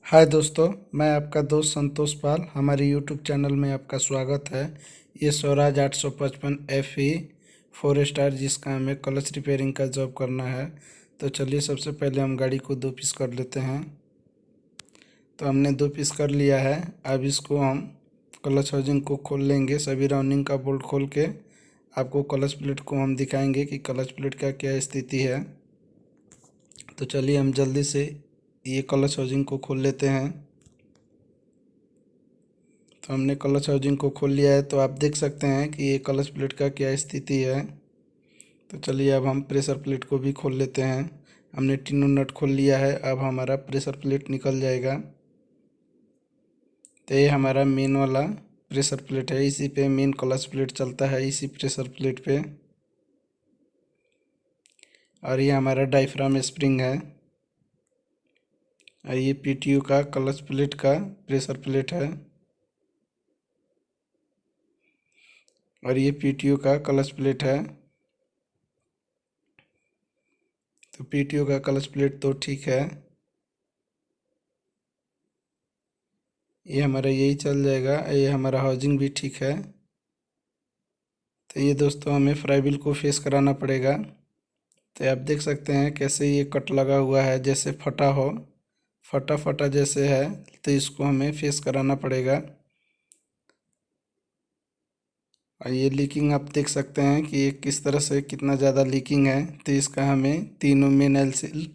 हाय दोस्तों, मैं आपका दोस्त संतोष पाल। हमारे यूट्यूब चैनल में आपका स्वागत है। ये स्वराज 855 FE 4 स्टार, जिसका हमें क्लच रिपेयरिंग का जॉब करना है। तो चलिए, सबसे पहले हम गाड़ी को 2 पीस कर लेते हैं। तो हमने 2 पीस कर लिया है। अब इसको हम क्लच हाउसिंग को खोल लेंगे। सभी राउंडिंग का बोल्ट खोल के आपको क्लच प्लेट को हम दिखाएंगे कि क्लच प्लेट का क्या स्थिति है। तो चलिए, हम जल्दी से ये क्लच हाउसिंग को खोल लेते हैं। तो हमने क्लच हाउसिंग को खोल लिया है। तो आप देख सकते हैं कि ये क्लच प्लेट का क्या स्थिति है। तो चलिए, अब हम प्रेशर प्लेट को भी खोल लेते हैं। हमने तीनों नट खोल लिया है। अब हमारा प्रेशर प्लेट निकल जाएगा। तो ये हमारा मेन वाला प्रेशर प्लेट है। इसी पे मेन क्लच प्लेट चलता है, इसी प्रेशर प्लेट पे। और ये हमारा डायफ्राम स्प्रिंग है। और ये PTO का क्लच प्लेट का प्रेशर प्लेट है। और ये PTO का क्लच प्लेट है। तो PTO का क्लच प्लेट तो ठीक है, ये हमारा यही चल जाएगा। ये हमारा हाउसिंग भी ठीक है। तो ये दोस्तों, हमें फ्राई व्हील को फेस कराना पड़ेगा। तो आप देख सकते हैं कैसे ये कट लगा हुआ है, जैसे फटा हो, फटा फटा जैसे है। तो इसको हमें फेस कराना पड़ेगा। और ये लीकिंग आप देख सकते हैं कि ये किस तरह से कितना ज़्यादा लीकिंग है। तो इसका हमें तीनों मेन ऑयल सील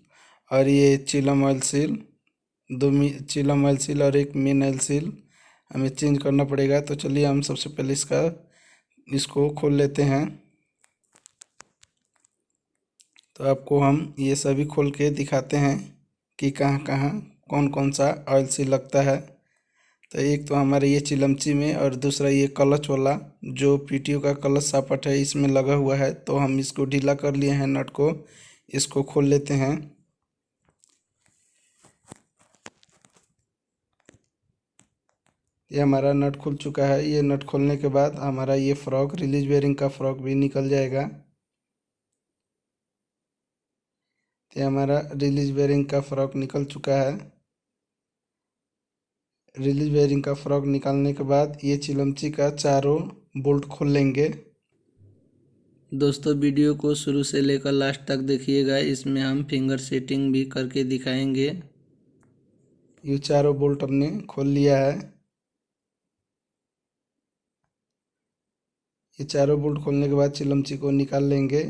और ये चिलम ऑयल सील, चिलम ऑयल सील और एक मेन ऑयल सील हमें चेंज करना पड़ेगा। तो चलिए, हम सबसे पहले इसको खोल लेते हैं। तो आपको हम ये सभी खोल के दिखाते हैं कि कहाँ कहाँ कौन कौन सा ऑयल सील लगता है। तो एक तो हमारे ये चिलमची में, और दूसरा ये क्लच वाला जो PTO का क्लच सापट है, इसमें लगा हुआ है। तो हम इसको ढीला कर लिए हैं नट को। इसको खोल लेते हैं। ये हमारा नट खुल चुका है। ये नट खोलने के बाद हमारा ये फ्रॉक, रिलीज बेयरिंग का फ्रॉक भी निकल जाएगा। ये हमारा रिलीज बेयरिंग का फ्रॉक निकल चुका है। रिलीज बेयरिंग का फ्रॉक निकालने के बाद ये चिलमची का चारों बोल्ट खोल लेंगे। दोस्तों, वीडियो को शुरू से लेकर लास्ट तक देखिएगा। इसमें हम फिंगर सेटिंग भी करके दिखाएंगे। ये चारों बोल्ट हमने खोल लिया है। ये चारों बोल्ट खोलने के बाद चिलमची को निकाल लेंगे।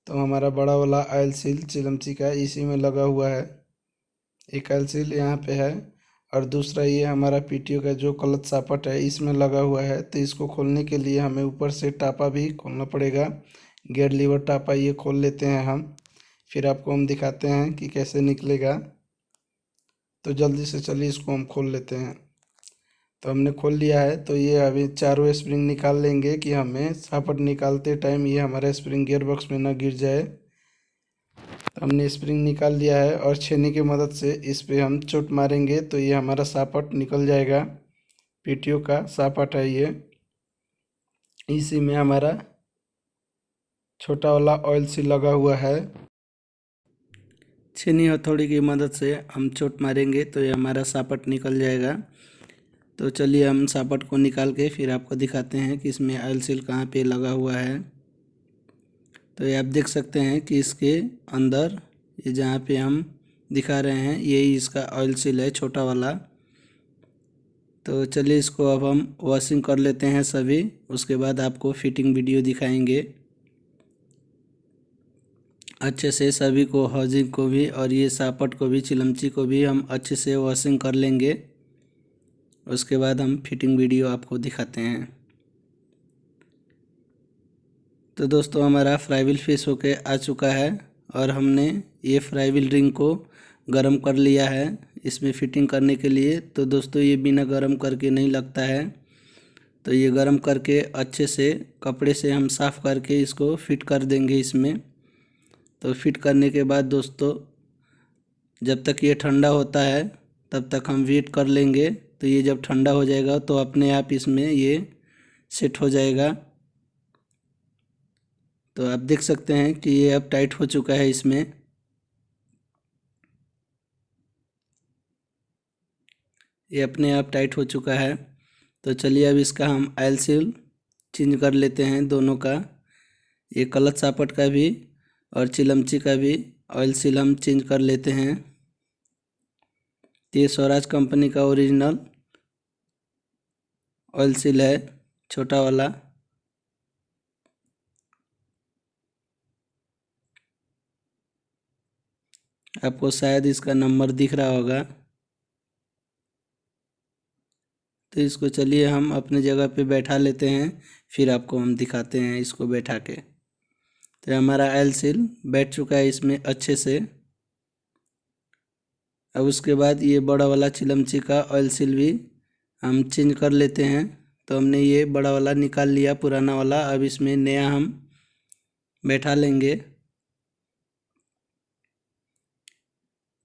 तो हमारा बड़ा वाला ऑयल सील चिलमची का इसी में लगा हुआ है। एक ऑयल सील यहाँ पे है, और दूसरा ये हमारा PTO का जो क्लच सापट है, इसमें लगा हुआ है। तो इसको खोलने के लिए हमें ऊपर से टापा भी खोलना पड़ेगा। गियर लीवर टापा ये खोल लेते हैं हम। फिर आपको हम दिखाते हैं कि कैसे निकलेगा। तो जल्दी से चलिए, इसको हम खोल लेते हैं। तो हमने खोल लिया है। तो ये अभी चारों स्प्रिंग निकाल लेंगे कि हमें सापट निकालते टाइम ये हमारा स्प्रिंग गियर बॉक्स में ना गिर जाए। तो हमने स्प्रिंग निकाल लिया है, और छेनी की मदद से इस पे हम चोट मारेंगे तो ये हमारा सापट निकल जाएगा। PTO का सापट है ये। इसी में हमारा छोटा वाला ऑयल सील लगा हुआ है। छेनी हथौड़ी की मदद से हम चोट मारेंगे तो ये हमारा सापट निकल जाएगा। तो चलिए, हम सापट को निकाल के फिर आपको दिखाते हैं कि इसमें ऑयल सील कहाँ पे लगा हुआ है। तो ये आप देख सकते हैं कि इसके अंदर, ये जहाँ पे हम दिखा रहे हैं, यही इसका ऑयल सील है, छोटा वाला। तो चलिए, इसको अब हम वॉशिंग कर लेते हैं सभी। उसके बाद आपको फिटिंग वीडियो दिखाएंगे। अच्छे से सभी को, हाउसिंग को भी और ये सापट को भी, चिलमची को भी हम अच्छे से वॉशिंग कर लेंगे। उसके बाद हम फिटिंग वीडियो आपको दिखाते हैं। तो दोस्तों, हमारा फ्राई व्हील फिक्स होके आ चुका है, और हमने ये फ्राई व्हील रिंग को गर्म कर लिया है इसमें फिटिंग करने के लिए। तो दोस्तों, ये बिना गर्म करके नहीं लगता है। तो ये गर्म करके अच्छे से कपड़े से हम साफ़ करके इसको फिट कर देंगे इसमें। तो फिट करने के बाद दोस्तों, जब तक ये ठंडा होता है तब तक हम वेट कर लेंगे। तो ये जब ठंडा हो जाएगा तो अपने आप इसमें ये सेट हो जाएगा। तो आप देख सकते हैं कि ये अब टाइट हो चुका है इसमें। ये अपने आप टाइट हो चुका है। तो चलिए अब इसका हम ऑयल सील चेंज कर लेते हैं दोनों का, ये क्लच सापट का भी और चिलमची का भी ऑयल सील हम चेंज कर लेते हैं। ये स्वराज कंपनी का ओरिजिनल ऑयल सील है, छोटा वाला। आपको शायद इसका नंबर दिख रहा होगा। तो इसको चलिए हम अपने जगह पे बैठा लेते हैं, फिर आपको हम दिखाते हैं इसको बैठा के। तो हमारा ऑयल सील बैठ चुका है इसमें अच्छे से। अब उसके बाद ये बड़ा वाला चिलमची का ऑयल सील भी हम चेंज कर लेते हैं। तो हमने ये बड़ा वाला निकाल लिया, पुराना वाला। अब इसमें नया हम बैठा लेंगे।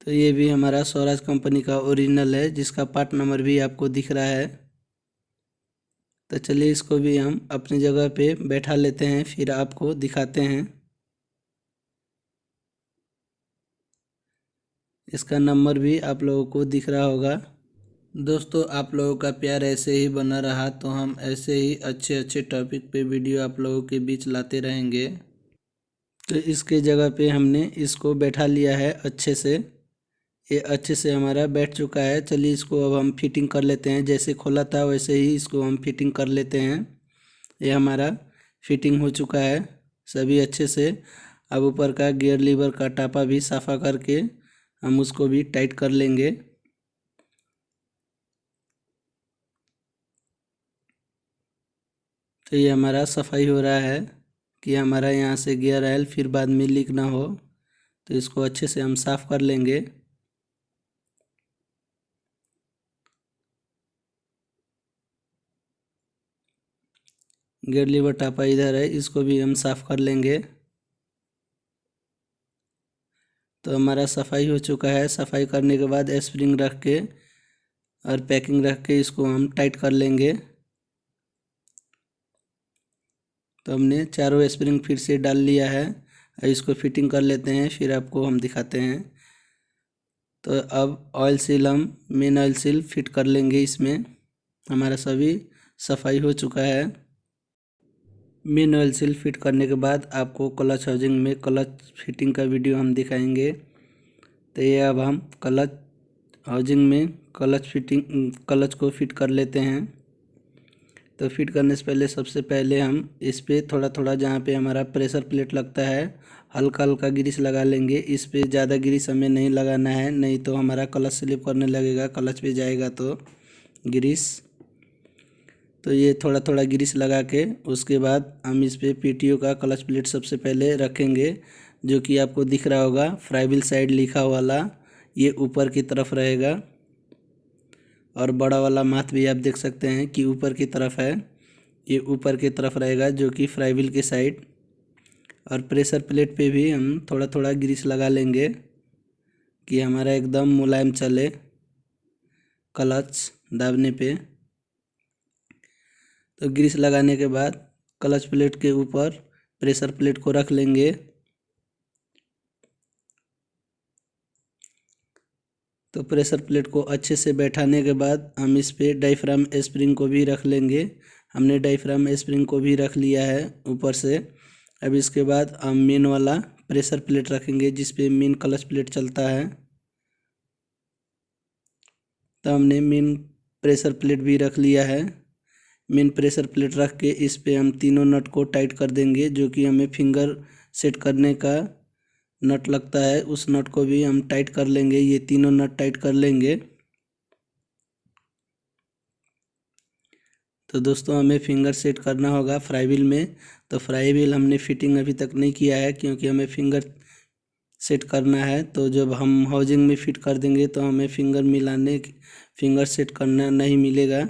तो ये भी हमारा स्वराज कंपनी का ओरिजिनल है, जिसका पार्ट नंबर भी आपको दिख रहा है। तो चलिए इसको भी हम अपनी जगह पे बैठा लेते हैं, फिर आपको दिखाते हैं। इसका नंबर भी आप लोगों को दिख रहा होगा। दोस्तों, आप लोगों का प्यार ऐसे ही बना रहा तो हम ऐसे ही अच्छे अच्छे टॉपिक पे वीडियो आप लोगों के बीच लाते रहेंगे। तो इसके जगह पे हमने इसको बैठा लिया है अच्छे से। ये अच्छे से हमारा बैठ चुका है। चलिए इसको अब हम फिटिंग कर लेते हैं, जैसे खोला था वैसे ही इसको हम फिटिंग कर लेते हैं। ये हमारा फिटिंग हो चुका है सभी अच्छे से। अब ऊपर का गियर लीवर का टापा भी साफ़ा करके हम उसको भी टाइट कर लेंगे। तो ये हमारा सफाई हो रहा है कि हमारा यहाँ से गियर ऑयल फिर बाद में लीक ना हो। तो इसको अच्छे से हम साफ़ कर लेंगे। गियर लीवर टापा इधर है, इसको भी हम साफ़ कर लेंगे। तो हमारा सफाई हो चुका है। सफाई करने के बाद स्प्रिंग रख के और पैकिंग रख के इसको हम टाइट कर लेंगे। तो हमने चारों स्प्रिंग फिर से डाल लिया है। इसको फिटिंग कर लेते हैं, फिर आपको हम दिखाते हैं। तो अब ऑयल सील हम मेन ऑयल सील फिट कर लेंगे इसमें। हमारा सभी सफाई हो चुका है। मेन ऑयल सील फिट करने के बाद आपको क्लच हाउसिंग में क्लच फिटिंग का वीडियो हम दिखाएंगे। तो ये अब हम क्लच हाउसिंग में क्लच को फिट कर लेते हैं। तो फिट करने से पहले सबसे पहले हम इस पर थोड़ा थोड़ा, जहाँ पे हमारा प्रेशर प्लेट लगता है, हल्का हल्का ग्रीस लगा लेंगे। इस पे ज़्यादा ग्रीस हमें नहीं लगाना है, नहीं तो हमारा क्लच स्लिप करने लगेगा, क्लच पे जाएगा तो ग्रीस। तो ये थोड़ा थोड़ा ग्रीस लगा के उसके बाद हम इस पे पीटीओ का क्लच प्लेट सबसे पहले रखेंगे, जो कि आपको दिख रहा होगा फ्राइविल साइड लिखा वाला, ये ऊपर की तरफ रहेगा। और बड़ा वाला माथ भी आप देख सकते हैं कि ऊपर की तरफ है, ये ऊपर की तरफ रहेगा जो कि फ्राइविल के साइड। और प्रेशर प्लेट पे भी हम थोड़ा थोड़ा ग्रीस लगा लेंगे कि हमारा एकदम मुलायम चले क्लच दाबने पे। तो ग्रीस लगाने के बाद क्लच प्लेट के ऊपर प्रेशर प्लेट को रख लेंगे। तो प्रेशर प्लेट को अच्छे से बैठाने के बाद हम इस पे डायफ्राम स्प्रिंग को भी रख लेंगे। हमने डायफ्राम स्प्रिंग को भी रख लिया है ऊपर से। अब इसके बाद हम मेन वाला प्रेशर प्लेट रखेंगे, जिस पे मेन क्लच प्लेट चलता है। तो हमने मेन प्रेशर प्लेट भी रख लिया है। मेन प्रेशर प्लेट रख के इस पे हम तीनों नट को टाइट कर देंगे, जो कि हमें फिंगर सेट करने का नट लगता है, उस नट को भी हम टाइट कर लेंगे। ये तीनों नट टाइट कर लेंगे। तो दोस्तों, हमें फिंगर सेट करना होगा फ्राई में। तो फ्राई व्हील हमने फिटिंग अभी तक नहीं किया है, क्योंकि हमें फिंगर सेट करना है। तो जब हम हाउसिंग में फिट कर देंगे तो हमें फिंगर सेट करना नहीं मिलेगा।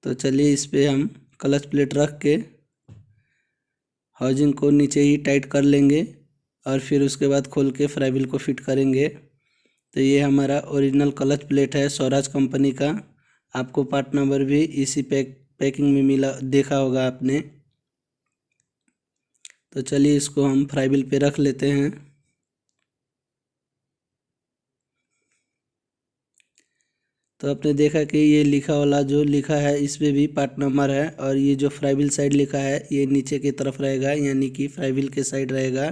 तो चलिए इस पे हम क्लच प्लेट रख के हाउसिंग को नीचे ही टाइट कर लेंगे और फिर उसके बाद खोल के फ्राई व्हील को फिट करेंगे। तो ये हमारा ओरिजिनल क्लच प्लेट है स्वराज कंपनी का। आपको पार्ट नंबर भी इसी पैकिंग में मिला, देखा होगा आपने। तो चलिए इसको हम फ्राई व्हील पे रख लेते हैं। तो आपने देखा कि ये लिखा वाला जो लिखा है इस पे भी पार्ट नंबर है, और ये जो फ्राईवील साइड लिखा है ये नीचे की तरफ रहेगा, यानी कि फ्राईवील के साइड रहेगा।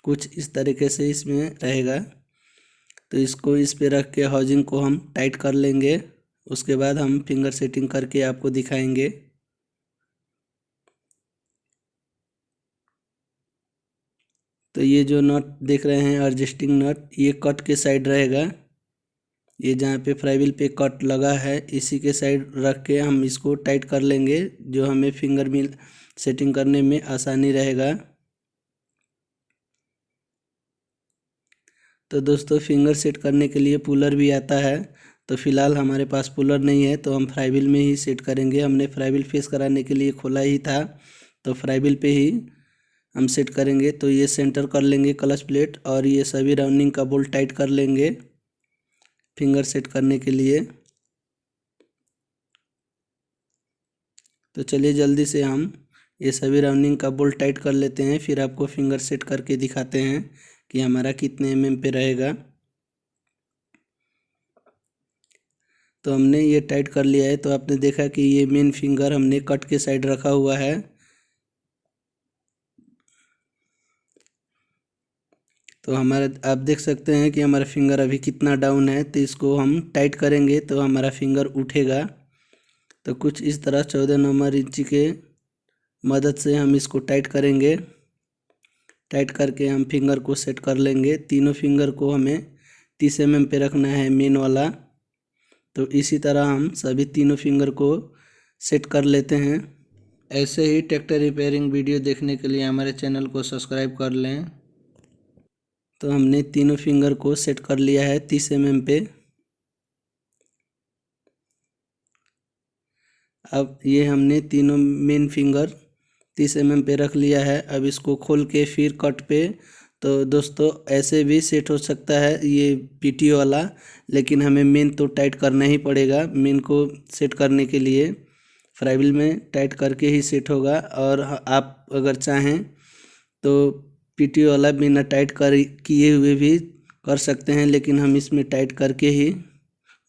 कुछ इस तरीके से इसमें रहेगा। तो इसको इस पे रख के हाउसिंग को हम टाइट कर लेंगे। उसके बाद हम फिंगर सेटिंग करके आपको दिखाएंगे। तो ये जो नट देख रहे हैं एडजस्टिंग नट, ये कट के साइड रहेगा। ये जहाँ पे फ्राईवील पे कट लगा है इसी के साइड रख के हम इसको टाइट कर लेंगे, जो हमें फिंगर मिल सेटिंग करने में आसानी रहेगा। तो दोस्तों फिंगर सेट करने के लिए पुलर भी आता है। तो फिलहाल हमारे पास पुलर नहीं है, तो हम फ्राईवील में ही सेट करेंगे। हमने फ्राईवील फेस कराने के लिए खोला ही था, तो फ्राईवील पे ही हम सेट करेंगे। तो ये सेंटर कर लेंगे क्लच प्लेट, और ये सभी राउंडिंग का बोल्ट टाइट कर लेंगे फिंगर सेट करने के लिए। तो चलिए जल्दी से हम ये सभी राउंडिंग का बोल्ट टाइट कर लेते हैं, फिर आपको फिंगर सेट करके दिखाते हैं कि हमारा कितने mm पे रहेगा। तो हमने ये टाइट कर लिया है। तो आपने देखा कि ये मेन फिंगर हमने कट के साइड रखा हुआ है। तो हमारा आप देख सकते हैं कि हमारा फिंगर अभी कितना डाउन है। तो इसको हम टाइट करेंगे तो हमारा फिंगर उठेगा। तो कुछ इस तरह 14 नंबर इंची के मदद से हम इसको टाइट करेंगे। टाइट करके हम फिंगर को सेट कर लेंगे। तीनों फिंगर को हमें 30 mm पे रखना है मेन वाला। तो इसी तरह हम सभी तीनों फिंगर को सेट कर लेते हैं। ऐसे ही ट्रैक्टर रिपेयरिंग वीडियो देखने के लिए हमारे चैनल को सब्सक्राइब कर लें। तो हमने तीनों फिंगर को सेट कर लिया है 30 mm पे। अब ये हमने तीनों मेन फिंगर 30 mm पे रख लिया है। अब इसको खोल के फिर कट पे, तो दोस्तों ऐसे भी सेट हो सकता है ये पीटी वाला, लेकिन हमें मेन तो टाइट करना ही पड़ेगा। मेन को सेट करने के लिए फ्राईवील में टाइट करके ही सेट होगा। और आप अगर चाहें तो पीटी वाला बिना टाइट कर किए हुए भी कर सकते हैं, लेकिन हम इसमें टाइट करके ही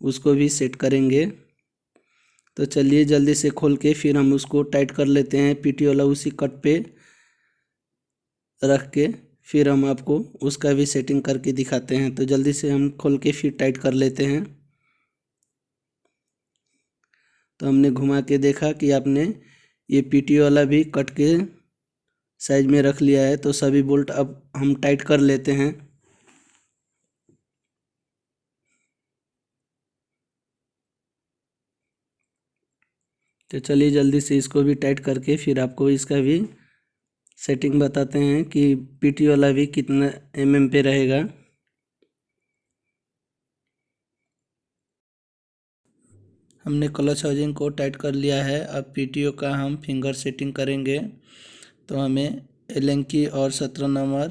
उसको भी सेट करेंगे। तो चलिए जल्दी से खोल के फिर हम उसको टाइट कर लेते हैं पीटी वाला उसी कट पे रख के। फिर हम आपको उसका भी सेटिंग करके दिखाते हैं। तो जल्दी से हम खोल के फिर टाइट कर लेते हैं। तो हमने घुमा के देखा कि आपने ये पीटी वाला भी कट के साइज में रख लिया है। तो सभी बोल्ट अब हम टाइट कर लेते हैं। तो चलिए जल्दी से इसको भी टाइट करके फिर आपको इसका भी सेटिंग बताते हैं कि पीटी वाला भी कितना mm पे रहेगा। हमने क्लच हाउसिंग को टाइट कर लिया है। अब पीटीओ का हम फिंगर सेटिंग करेंगे। तो हमें एलेंकी और 17 नंबर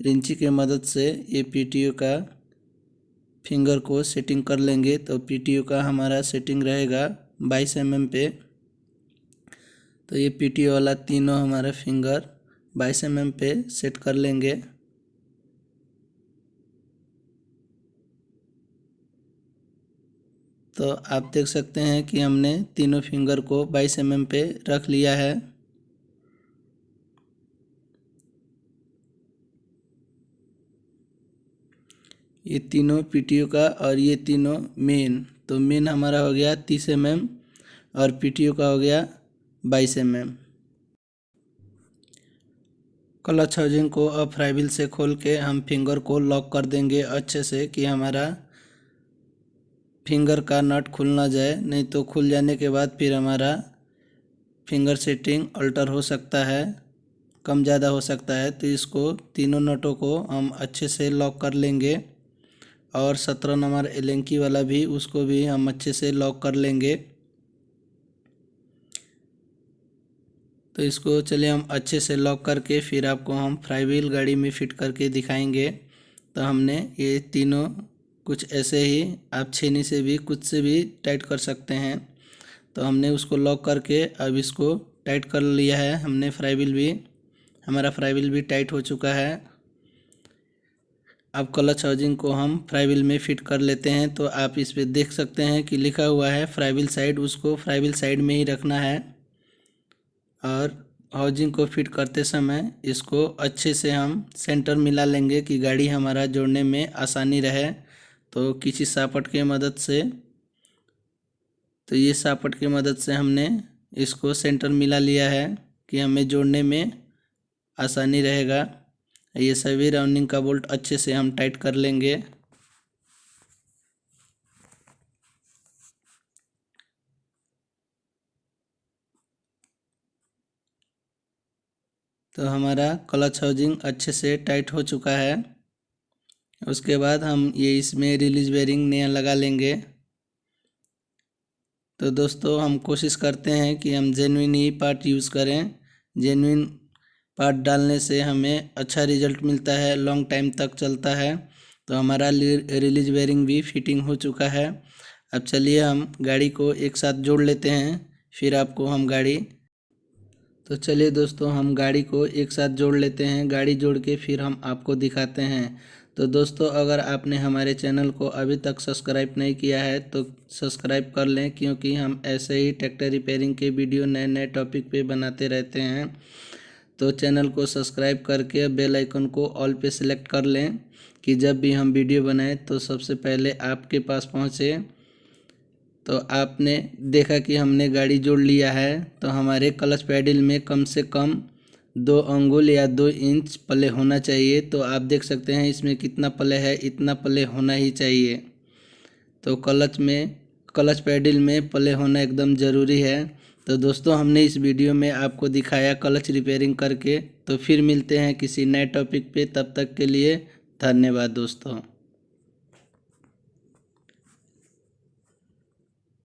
रिंची के मदद से ये पीटीओ का फिंगर को सेटिंग कर लेंगे। तो पीटीओ का हमारा सेटिंग रहेगा 22 mm पे। तो ये पीटीओ वाला तीनों हमारा फिंगर 22 mm पे सेट कर लेंगे। तो आप देख सकते हैं कि हमने तीनों फिंगर को 22 mm पे रख लिया है। ये तीनों पीटीओ का और ये तीनों मेन। तो मेन हमारा हो गया 30 mm और पीटीओ का हो गया 22 mm। क्लच हाउसिंग को अब फ्राईवील से खोल के हम फिंगर को लॉक कर देंगे अच्छे से, कि हमारा फिंगर का नट खुल ना जाए। नहीं तो खुल जाने के बाद फिर हमारा फिंगर सेटिंग अल्टर हो सकता है, कम ज़्यादा हो सकता है। तो इसको तीनों नटों को हम अच्छे से लॉक कर लेंगे। और 17 नंबर एलेंकी वाला भी, उसको भी हम अच्छे से लॉक कर लेंगे। तो इसको चलिए हम अच्छे से लॉक करके फिर आपको हम फ्राईवील गाड़ी में फिट करके दिखाएंगे। तो हमने ये तीनों कुछ ऐसे ही, आप छेनी से भी कुछ से भी टाइट कर सकते हैं। तो हमने उसको लॉक करके अब इसको टाइट कर लिया है हमने। फ्राईवील भी, हमारा फ्राईवील भी टाइट हो चुका है। अब क्लच हाउसिंग को हम फ्लाईव्हील में फिट कर लेते हैं। तो आप इस पे देख सकते हैं कि लिखा हुआ है फ्लाईव्हील साइड, उसको फ्लाईव्हील साइड में ही रखना है। और हाउसिंग को फिट करते समय इसको अच्छे से हम सेंटर मिला लेंगे कि गाड़ी हमारा जोड़ने में आसानी रहे। तो किसी सापट की मदद से, तो ये सापट की मदद से हमने इसको सेंटर मिला लिया है कि हमें जोड़ने में आसानी रहेगा। ये सभी राउंडिंग का बोल्ट अच्छे से हम टाइट कर लेंगे। तो हमारा क्लच हाउसिंग अच्छे से टाइट हो चुका है। उसके बाद हम ये इसमें रिलीज बेरिंग नया लगा लेंगे। तो दोस्तों हम कोशिश करते हैं कि हम जेन्युइन ही पार्ट यूज़ करें। जेन्युइन पार्ट डालने से हमें अच्छा रिजल्ट मिलता है, लॉन्ग टाइम तक चलता है। तो हमारा रिलीज बेरिंग भी फिटिंग हो चुका है। अब चलिए हम गाड़ी को एक साथ जोड़ लेते हैं, फिर आपको हम गाड़ी तो चलिए दोस्तों हम गाड़ी को एक साथ जोड़ लेते हैं। गाड़ी जोड़ के फिर हम आपको दिखाते हैं। तो दोस्तों अगर आपने हमारे चैनल को अभी तक सब्सक्राइब नहीं किया है तो सब्सक्राइब कर लें, क्योंकि हम ऐसे ही ट्रैक्टर रिपेयरिंग के वीडियो नए नए टॉपिक पे बनाते रहते हैं। तो चैनल को सब्सक्राइब करके बेल आइकन को ऑल पे सेलेक्ट कर लें कि जब भी हम वीडियो बनाएं तो सबसे पहले आपके पास पहुंचे। तो आपने देखा कि हमने गाड़ी जोड़ लिया है। तो हमारे क्लच पैडल में कम से कम 2 अंगुल या 2 इंच प्ले होना चाहिए। तो आप देख सकते हैं इसमें कितना प्ले है, इतना प्ले होना ही चाहिए। तो क्लच पैडल में प्ले होना एकदम ज़रूरी है। तो दोस्तों हमने इस वीडियो में आपको दिखाया क्लच रिपेयरिंग करके। तो फिर मिलते हैं किसी नए टॉपिक पे, तब तक के लिए धन्यवाद दोस्तों।